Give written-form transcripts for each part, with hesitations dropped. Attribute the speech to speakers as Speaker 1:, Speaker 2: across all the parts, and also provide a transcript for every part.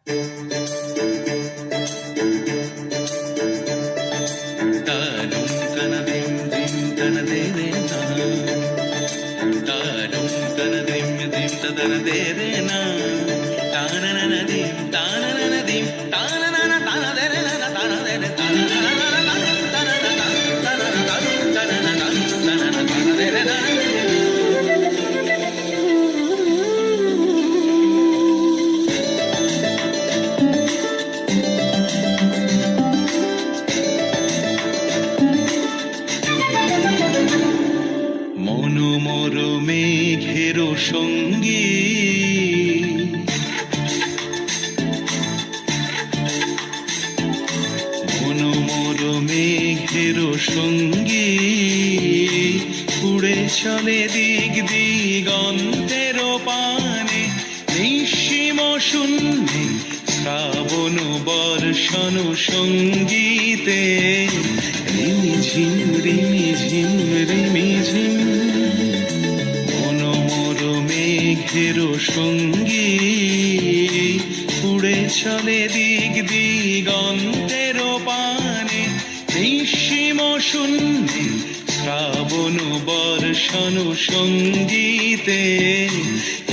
Speaker 1: তারুম তানা দিম দিম তানা দে রে না, তারুম তানা দিম দিম তানা দে রে না, তানা না দিম তানা না দিম তানা না তানা দে রে না তানা দে রে তানা না তানা না তানা না তানা না তানা না তানা দে রে না। মনোমর মেঘের সঙ্গী, মনোমর মেঘের সঙ্গী, উড়ে চলে দিক দিগন্তের পানে, নিঃসীম শূন্যে শ্রাবণ বর্ষণ সঙ্গীতে, রিমিঝিম রিমিঝিম রিমিঝিম। মনোমর মেঘের সঙ্গী, উড়ে চলে দিক দিগন্তের পানে, নিঃসীম শূন্যে শ্রাবণ বর্ষণ সঙ্গীতে,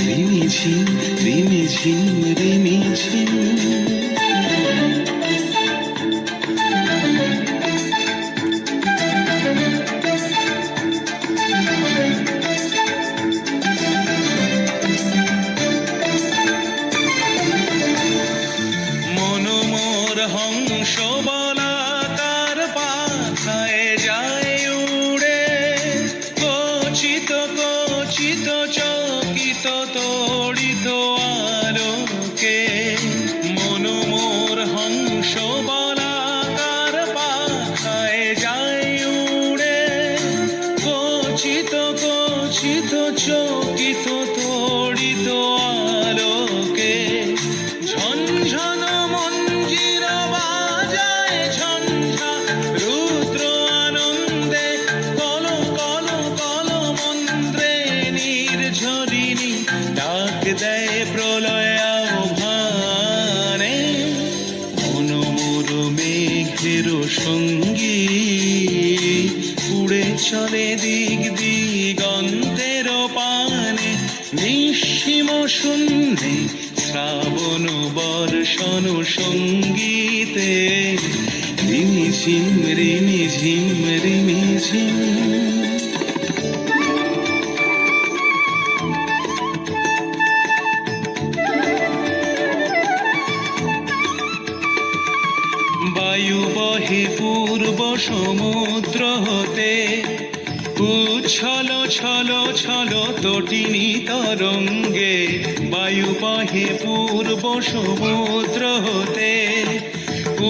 Speaker 1: রিমিঝিম রিমিঝিম রিমিঝিম। মনোমর হংস বলাকার পাথায় যায় উড়ে, কচিত কচিত চকিত তড়িত আলোকে। মনোমর হংস বলাকার পাথায় যায় উড়ে, কচিত কচিত চকিত তড়িত আলোকে। ঝনঝন মঞ্জির বাজায় ঝঞ্ঝা রুদ্র আনন্দে, কল কল কল মন্ত্রে নির্ঝরিণী ডাক দেয় প্রলয় আহ্বানে। মনোমর মেঘের সঙ্গী, উড়ে চলে দিক দিগন্তের পানে, নিঃসীম শূন্যে শ্রাবণ বর্ষণ সঙ্গীতে, রিমিঝিম রিমিঝিম রিমিঝিম। বায়ু বহে পূর্ব সমুদ্র হতে, উচ্ছল ছল ছল তটিনী তরঙ্গে। বায়ু বহে পূর্ব সমুদ্র হতে,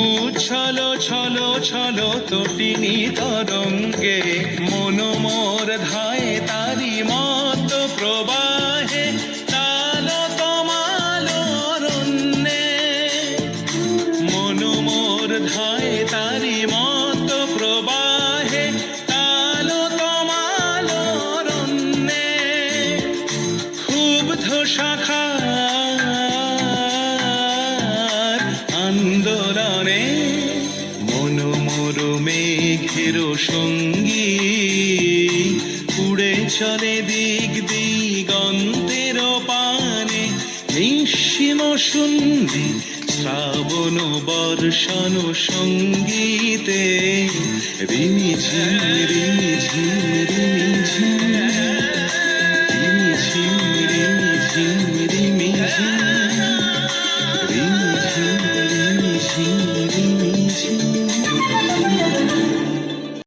Speaker 1: উচ্ছল ছল ছল তটিনী তরঙ্গে। মনোমর ধায় তারি মত প্রবাহে, তাল তমাল অরণ্যে। মনোমর ধায় তারি মত প্রবাহে, তাল তমাল অরণ্যে। ক্ষুব্ধ শাখার আন্দোলনে, মনোমর মেঘের সঙ্গী, উড়ে চলে দিক দিগন্তের পানে, নিঃসীম শূন্যে শ্রাবণ বর্ষণ সঙ্গীতে, রিমিঝিম রিমিঝিম